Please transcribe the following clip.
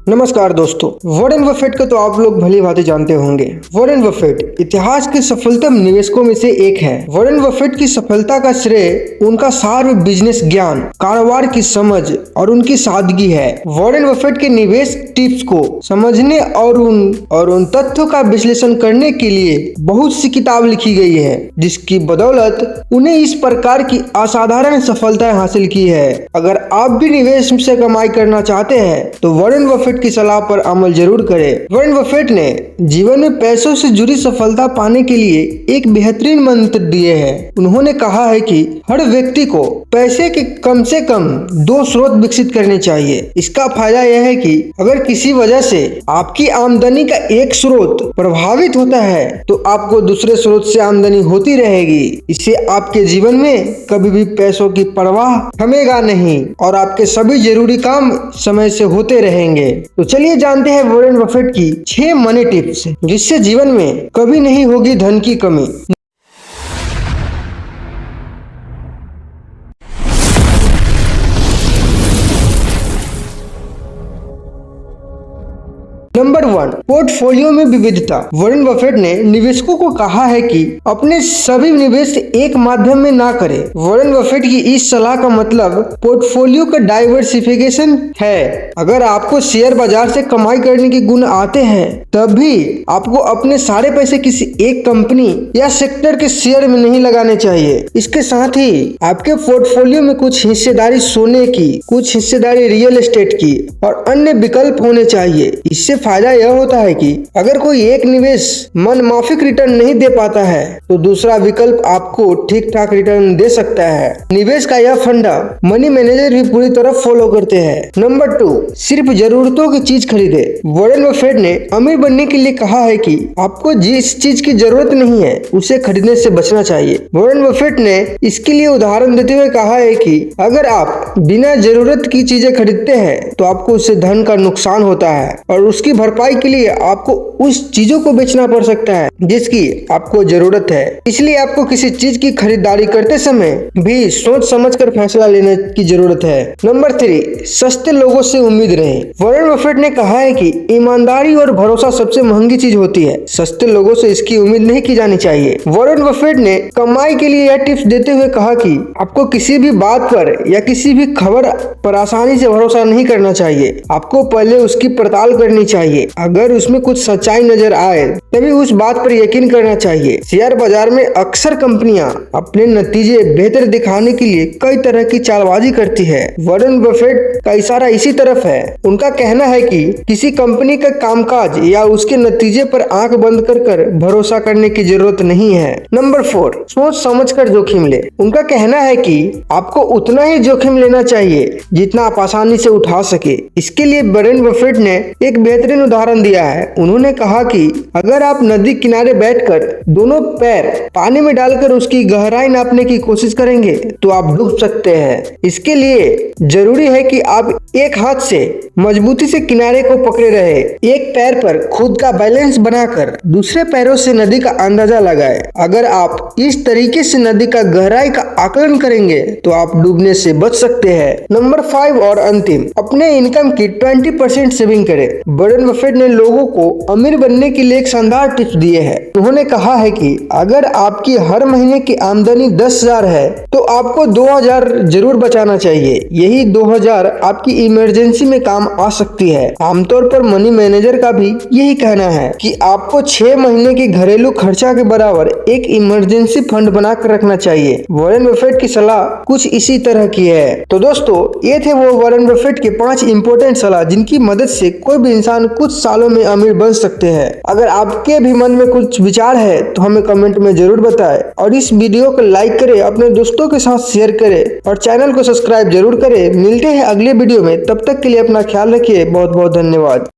नमस्कार दोस्तों, Warren Buffett को तो आप लोग भली भांति जानते होंगे। वॉरेन बफेट इतिहास के सफलतम निवेशकों में से एक है। वॉरेन बफेट की सफलता का श्रेय उनका सार्व बिजनेस ज्ञान, कारोबार की समझ और उनकी सादगी है। वॉरेन बफेट के निवेश टिप्स को समझने और उन तथ्यों का विश्लेषण करने के लिए बहुत सी किताब लिखी गई है, जिसकी बदौलत उन्हें इस प्रकार की असाधारण सफलताएं हासिल की है। अगर आप भी निवेश से कमाई करना चाहते हैं तो वॉरेन बफेट की सलाह पर अमल जरूर करें। वॉरेन बफेट ने जीवन में पैसों से जुड़ी सफलता पाने के लिए एक बेहतरीन मंत्र दिए हैं। उन्होंने कहा है कि हर व्यक्ति को पैसे के कम से कम 2 स्रोत विकसित करने चाहिए। इसका फायदा यह है कि अगर किसी वजह से आपकी आमदनी का एक स्रोत प्रभावित होता है तो आपको दूसरे स्रोत से आमदनी होती रहेगी। इससे आपके जीवन में कभी भी पैसों की परवाह थमेगा नहीं और आपके सभी जरूरी काम समय से होते रहेंगे। तो चलिए जानते हैं वॉरेन बफेट की 6 मनी टिप्स, जिससे जीवन में कभी नहीं होगी धन की कमी। नंबर 1, पोर्टफोलियो में विविधता। वॉरेन बफेट ने निवेशकों को कहा है कि अपने सभी निवेश एक माध्यम में ना करें। वॉरेन बफेट की इस सलाह का मतलब पोर्टफोलियो का डाइवर्सिफिकेशन है। अगर आपको शेयर बाजार से कमाई करने के गुण आते हैं, तब भी आपको अपने सारे पैसे किसी एक कंपनी या सेक्टर के शेयर में नहीं लगाने चाहिए। इसके साथ ही आपके पोर्टफोलियो में कुछ हिस्सेदारी सोने की, कुछ हिस्सेदारी रियल एस्टेट की और अन्य विकल्प होने चाहिए। इससे फायदा यह होता है कि अगर कोई एक निवेश मनमाफिक रिटर्न नहीं दे पाता है तो दूसरा विकल्प आपको ठीक ठाक रिटर्न दे सकता है। निवेश का यह फंडा मनी मैनेजर भी पूरी तरह फॉलो करते हैं। नंबर 2, सिर्फ जरूरतों की चीज खरीदे। वॉरेन बफेट ने अमीर बनने के लिए कहा है कि आपको जिस चीज की जरूरत नहीं है उसे खरीदने से बचना चाहिए। वॉरेन बफेट ने इसके लिए उदाहरण देते हुए कहा है कि अगर आप बिना जरूरत की चीजें खरीदते हैं तो आपको उससे धन का नुकसान होता है और उसकी भरपाई के लिए आपको उस चीजों को बेचना पड़ सकता है जिसकी आपको जरूरत है। इसलिए आपको किसी चीज की खरीदारी करते समय भी सोच समझकर फैसला लेने की जरूरत है। नंबर 3, सस्ते लोगों से उम्मीद रहे। वॉरेन बफेट ने कहा है कि ईमानदारी और भरोसा सबसे महंगी चीज होती है। सस्ते लोगों से इसकी उम्मीद नहीं की जानी चाहिए। वॉरेन बफेट ने कमाई के लिए यह टिप्स देते हुए कहा कि आपको किसी भी बात पर या किसी भी खबर पर आसानी से भरोसा नहीं करना चाहिए। आपको पहले उसकी पड़ताल करनी चाहिए। अगर उसमें कुछ सच्चाई नजर आए तभी उस बात पर यकीन करना चाहिए। शेयर बाजार में अक्सर कंपनियां अपने नतीजे बेहतर दिखाने के लिए कई तरह की चालबाजी करती है। वॉरेन बफेट का इशारा इसी तरफ है। उनका कहना है कि किसी कंपनी का कामकाज या उसके नतीजे पर आंख बंद कर भरोसा करने की जरूरत नहीं है। नंबर 4, सोच समझकर जोखिम ले। उनका कहना है कि आपको उतना ही जोखिम लेना चाहिए जितना आप आसानी से उठा सके। इसके लिए वॉरेन बफेट ने एक बेहतरीन उदाहरण दिया है। उन्होंने कहा कि अगर आप नदी किनारे बैठकर दोनों पैर पानी में डालकर उसकी गहराई नापने की कोशिश करेंगे तो आप डूब सकते हैं। इसके लिए जरूरी है कि आप एक हाथ से मजबूती से किनारे को पकड़े रहे, एक पैर पर खुद का बैलेंस बनाकर दूसरे पैरों से नदी का अंदाजा लगाएं। अगर आप इस तरीके से नदी का गहराई का आकलन करेंगे तो आप डूबने से बच सकते हैं। नंबर 5 और अंतिम, अपने इनकम की 20% सेविंग करें। वॉरेन बफेट ने लोगों को अमीर बनने के लिए एक शानदार टिप्स दिए हैं। उन्होंने कहा है कि अगर आपकी हर महीने की आमदनी 10,000 है तो आपको 2,000 जरूर बचाना चाहिए। यही 2,000 आपकी इमरजेंसी में काम आ सकती है। आमतौर पर मनी मैनेजर का भी यही कहना है कि आपको 6 महीने के घरेलू खर्चा के बराबर एक इमरजेंसी फंड बनाकर रखना चाहिए। वॉरेन बफेट की सलाह कुछ इसी तरह की है। तो दोस्तों, ये थे वो वॉरेन बफेट के 5 इंपॉर्टेंट सलाह जिनकी मदद से कोई भी इंसान कुछ सालों में अमीर बन सकते हैं। अगर आपके भी मन में कुछ विचार है तो हमें कमेंट में जरूर बताएं और इस वीडियो को लाइक करें, अपने दोस्तों के साथ शेयर करें और चैनल को सब्सक्राइब जरूर करें। मिलते हैं अगले वीडियो में, तब तक के लिए अपना ख्याल रखिए। बहुत बहुत धन्यवाद।